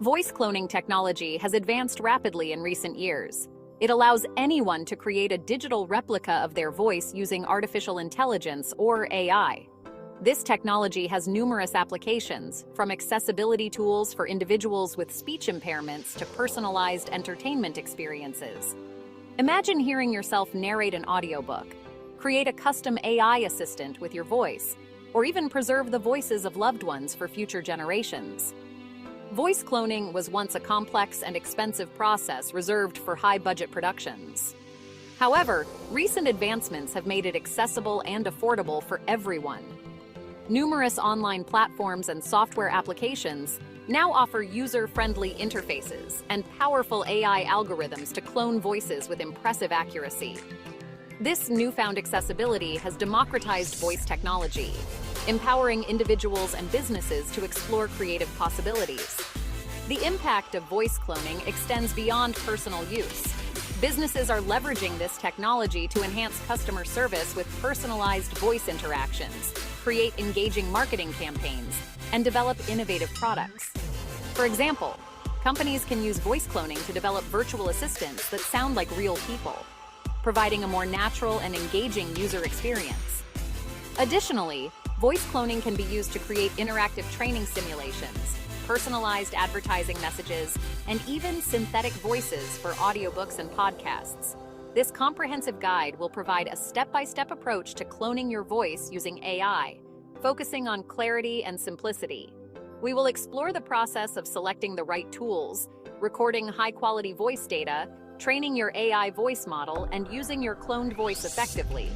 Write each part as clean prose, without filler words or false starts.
Voice cloning technology has advanced rapidly in recent years. It allows anyone to create a digital replica of their voice using artificial intelligence or AI. This technology has numerous applications, from accessibility tools for individuals with speech impairments to personalized entertainment experiences. Imagine hearing yourself narrate an audiobook, create a custom AI assistant with your voice, or even preserve the voices of loved ones for future generations. Voice cloning was once a complex and expensive process reserved for high-budget productions. However, recent advancements have made it accessible and affordable for everyone. Numerous online platforms and software applications now offer user-friendly interfaces and powerful AI algorithms to clone voices with impressive accuracy. This newfound accessibility has democratized voice technology, empowering individuals and businesses to explore creative possibilities. The impact of voice cloning extends beyond personal use. Businesses are leveraging this technology to enhance customer service with personalized voice interactions, create engaging marketing campaigns, and develop innovative products. For example, companies can use voice cloning to develop virtual assistants that sound like real people, providing a more natural and engaging user experience. Additionally, voice cloning can be used to create interactive training simulations, personalized advertising messages, and even synthetic voices for audiobooks and podcasts. This comprehensive guide will provide a step-by-step approach to cloning your voice using AI, focusing on clarity and simplicity. We will explore the process of selecting the right tools, recording high-quality voice data, training your AI voice model, and using your cloned voice effectively.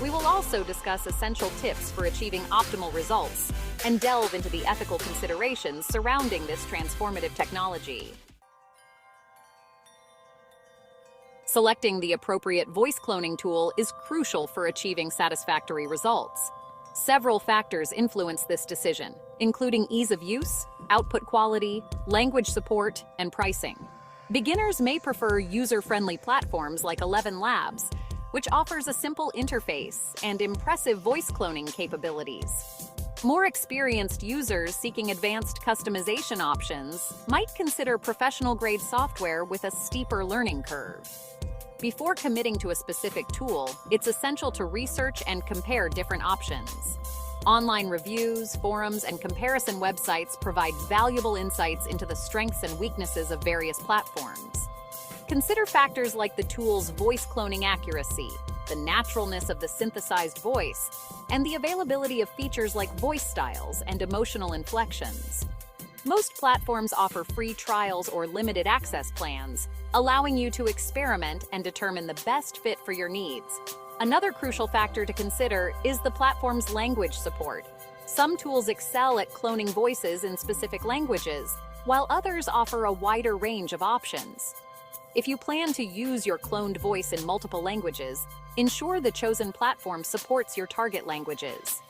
We will also discuss essential tips for achieving optimal results and delve into the ethical considerations surrounding this transformative technology. Selecting the appropriate voice cloning tool is crucial for achieving satisfactory results. Several factors influence this decision, including ease of use, output quality, language support, and pricing. Beginners may prefer user-friendly platforms like 11 Labs, which offers a simple interface and impressive voice cloning capabilities. More experienced users seeking advanced customization options might consider professional-grade software with a steeper learning curve. Before committing to a specific tool, it's essential to research and compare different options. Online reviews, forums, and comparison websites provide valuable insights into the strengths and weaknesses of various platforms. Consider factors like the tool's voice cloning accuracy, the naturalness of the synthesized voice, and the availability of features like voice styles and emotional inflections. Most platforms offer free trials or limited access plans, allowing you to experiment and determine the best fit for your needs. Another crucial factor to consider is the platform's language support. Some tools excel at cloning voices in specific languages, while others offer a wider range of options. If you plan to use your cloned voice in multiple languages, ensure the chosen platform supports your target languages.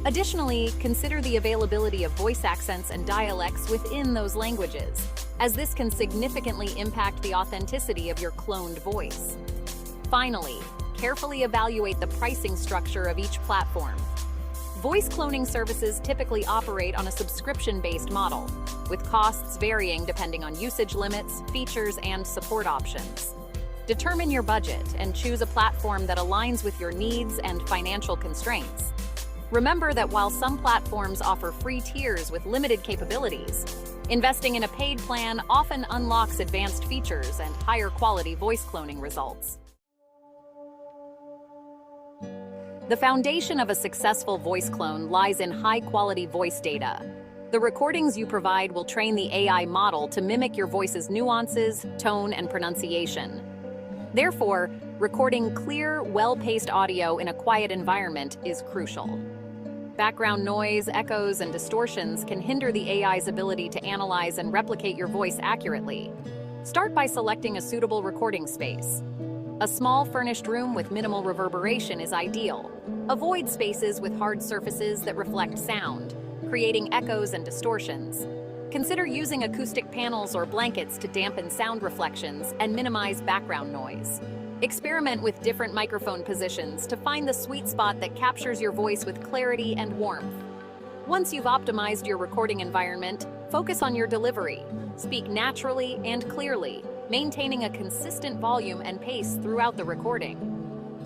Additionally, consider the availability of voice accents and dialects within those languages, as this can significantly impact the authenticity of your cloned voice. Finally, carefully evaluate the pricing structure of each platform. Voice cloning services typically operate on a subscription-based model, with costs varying depending on usage limits, features, and support options. Determine your budget and choose a platform that aligns with your needs and financial constraints. Remember that while some platforms offer free tiers with limited capabilities, investing in a paid plan often unlocks advanced features and higher quality voice cloning results. The foundation of a successful voice clone lies in high-quality voice data. The recordings you provide will train the AI model to mimic your voice's nuances, tone, and pronunciation. Therefore, recording clear, well-paced audio in a quiet environment is crucial. Background noise, echoes, and distortions can hinder the AI's ability to analyze and replicate your voice accurately. Start by selecting a suitable recording space. A small furnished room with minimal reverberation is ideal. Avoid spaces with hard surfaces that reflect sound, creating echoes and distortions. Consider using acoustic panels or blankets to dampen sound reflections and minimize background noise. Experiment with different microphone positions to find the sweet spot that captures your voice with clarity and warmth. Once you've optimized your recording environment, focus on your delivery. Speak naturally and clearly, maintaining a consistent volume and pace throughout the recording.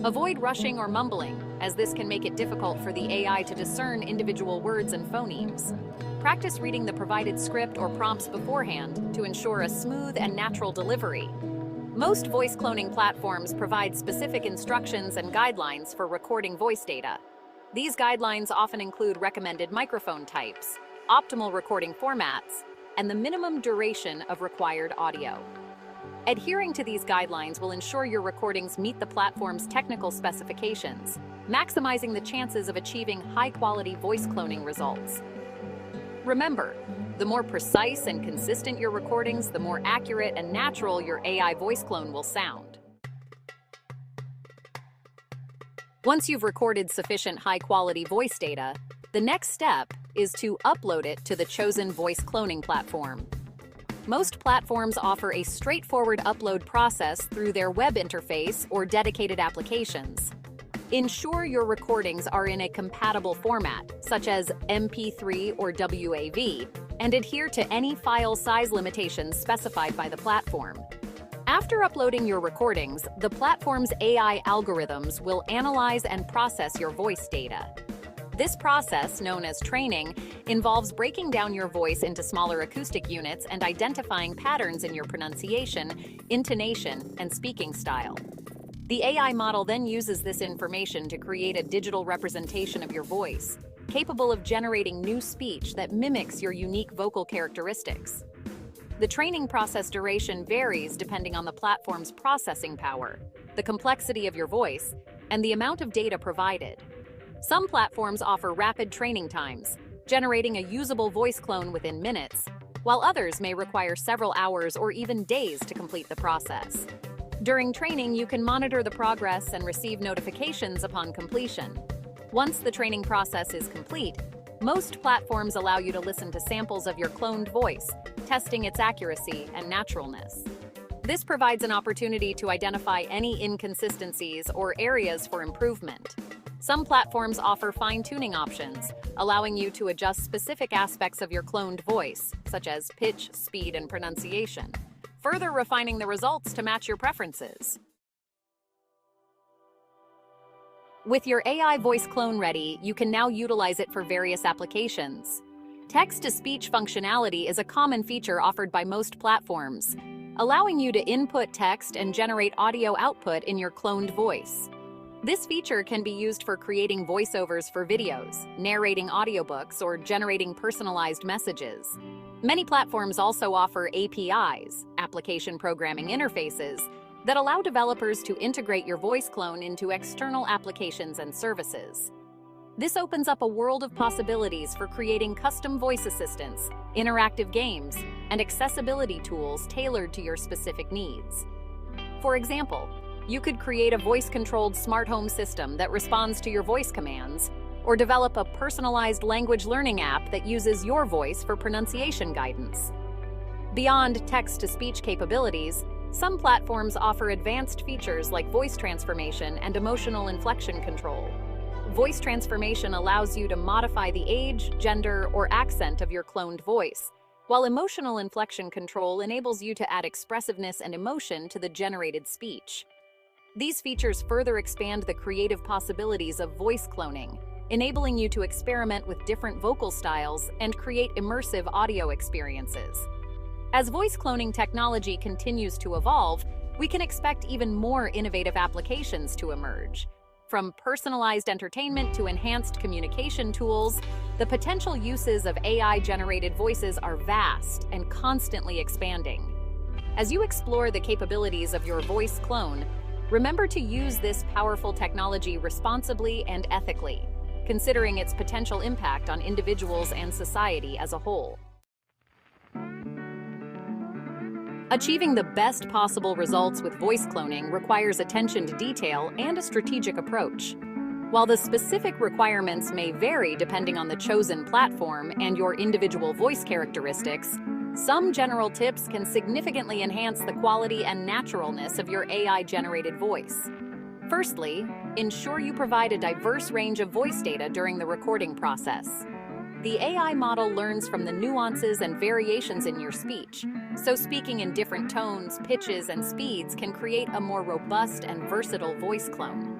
Avoid rushing or mumbling, as this can make it difficult for the AI to discern individual words and phonemes. Practice reading the provided script or prompts beforehand to ensure a smooth and natural delivery. Most voice cloning platforms provide specific instructions and guidelines for recording voice data. These guidelines often include recommended microphone types, optimal recording formats, and the minimum duration of required audio. Adhering to these guidelines will ensure your recordings meet the platform's technical specifications, maximizing the chances of achieving high-quality voice cloning results. Remember, the more precise and consistent your recordings, the more accurate and natural your AI voice clone will sound. Once you've recorded sufficient high-quality voice data, the next step is to upload it to the chosen voice cloning platform. Most platforms offer a straightforward upload process through their web interface or dedicated applications. Ensure your recordings are in a compatible format, such as MP3 or WAV, and adhere to any file size limitations specified by the platform. After uploading your recordings, the platform's AI algorithms will analyze and process your voice data. This process, known as training, involves breaking down your voice into smaller acoustic units and identifying patterns in your pronunciation, intonation, and speaking style. The AI model then uses this information to create a digital representation of your voice, capable of generating new speech that mimics your unique vocal characteristics. The training process duration varies depending on the platform's processing power, the complexity of your voice, and the amount of data provided. Some platforms offer rapid training times, generating a usable voice clone within minutes, while others may require several hours or even days to complete the process. During training, you can monitor the progress and receive notifications upon completion. Once the training process is complete, most platforms allow you to listen to samples of your cloned voice, testing its accuracy and naturalness. This provides an opportunity to identify any inconsistencies or areas for improvement. Some platforms offer fine-tuning options, allowing you to adjust specific aspects of your cloned voice, such as pitch, speed, and pronunciation, further refining the results to match your preferences. With your AI voice clone ready, you can now utilize it for various applications. Text-to-speech functionality is a common feature offered by most platforms, allowing you to input text and generate audio output in your cloned voice. This feature can be used for creating voiceovers for videos, narrating audiobooks, or generating personalized messages. Many platforms also offer APIs, application programming interfaces, that allow developers to integrate your voice clone into external applications and services. This opens up a world of possibilities for creating custom voice assistants, interactive games, and accessibility tools tailored to your specific needs. For example, you could create a voice-controlled smart home system that responds to your voice commands, or develop a personalized language learning app that uses your voice for pronunciation guidance. Beyond text-to-speech capabilities, some platforms offer advanced features like voice transformation and emotional inflection control. Voice transformation allows you to modify the age, gender, or accent of your cloned voice, while emotional inflection control enables you to add expressiveness and emotion to the generated speech. These features further expand the creative possibilities of voice cloning, enabling you to experiment with different vocal styles and create immersive audio experiences. As voice cloning technology continues to evolve, we can expect even more innovative applications to emerge. From personalized entertainment to enhanced communication tools, the potential uses of AI-generated voices are vast and constantly expanding. As you explore the capabilities of your voice clone, remember to use this powerful technology responsibly and ethically, considering its potential impact on individuals and society as a whole. Achieving the best possible results with voice cloning requires attention to detail and a strategic approach. While the specific requirements may vary depending on the chosen platform and your individual voice characteristics, some general tips can significantly enhance the quality and naturalness of your AI-generated voice. Firstly, ensure you provide a diverse range of voice data during the recording process. The AI model learns from the nuances and variations in your speech, so speaking in different tones, pitches, and speeds can create a more robust and versatile voice clone.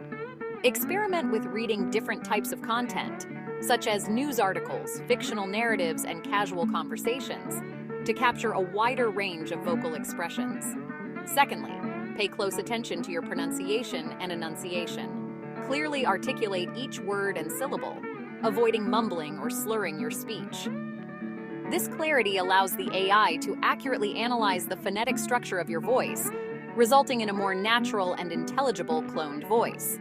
Experiment with reading different types of content, such as news articles, fictional narratives, and casual conversations, to capture a wider range of vocal expressions. Secondly, pay close attention to your pronunciation and enunciation. Clearly articulate each word and syllable, avoiding mumbling or slurring your speech. This clarity allows the AI to accurately analyze the phonetic structure of your voice, resulting in a more natural and intelligible cloned voice.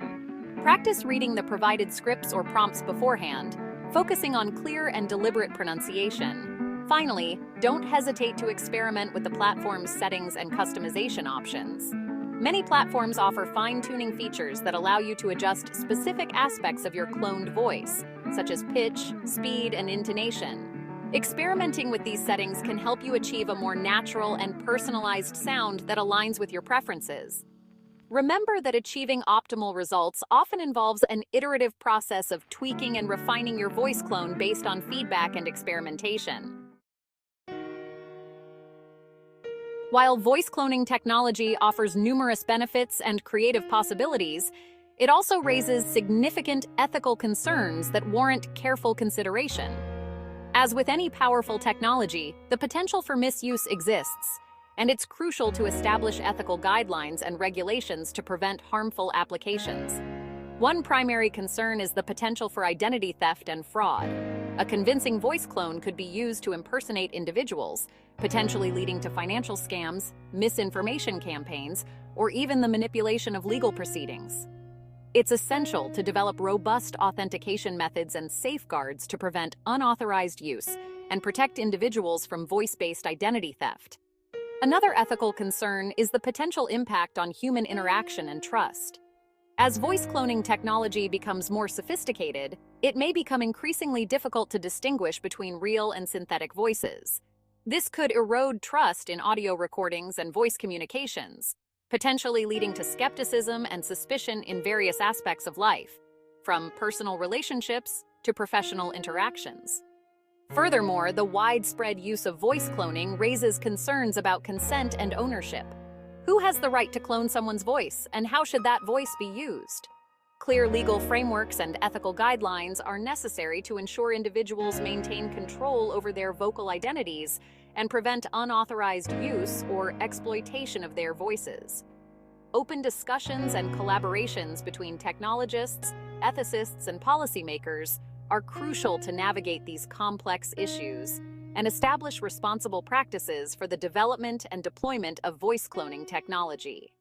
Practice reading the provided scripts or prompts beforehand, focusing on clear and deliberate pronunciation. Finally, don't hesitate to experiment with the platform's settings and customization options. Many platforms offer fine-tuning features that allow you to adjust specific aspects of your cloned voice, such as pitch, speed, and intonation. Experimenting with these settings can help you achieve a more natural and personalized sound that aligns with your preferences. Remember that achieving optimal results often involves an iterative process of tweaking and refining your voice clone based on feedback and experimentation. While voice cloning technology offers numerous benefits and creative possibilities, it also raises significant ethical concerns that warrant careful consideration. As with any powerful technology, the potential for misuse exists, and it's crucial to establish ethical guidelines and regulations to prevent harmful applications. One primary concern is the potential for identity theft and fraud. A convincing voice clone could be used to impersonate individuals, potentially leading to financial scams, misinformation campaigns, or even the manipulation of legal proceedings. It's essential to develop robust authentication methods and safeguards to prevent unauthorized use and protect individuals from voice-based identity theft. Another ethical concern is the potential impact on human interaction and trust. As voice cloning technology becomes more sophisticated, it may become increasingly difficult to distinguish between real and synthetic voices. This could erode trust in audio recordings and voice communications, potentially leading to skepticism and suspicion in various aspects of life, from personal relationships to professional interactions. Furthermore, the widespread use of voice cloning raises concerns about consent and ownership. Who has the right to clone someone's voice, and how should that voice be used? Clear legal frameworks and ethical guidelines are necessary to ensure individuals maintain control over their vocal identities and prevent unauthorized use or exploitation of their voices. Open discussions and collaborations between technologists, ethicists, and policymakers are crucial to navigate these complex issues and establish responsible practices for the development and deployment of voice cloning technology.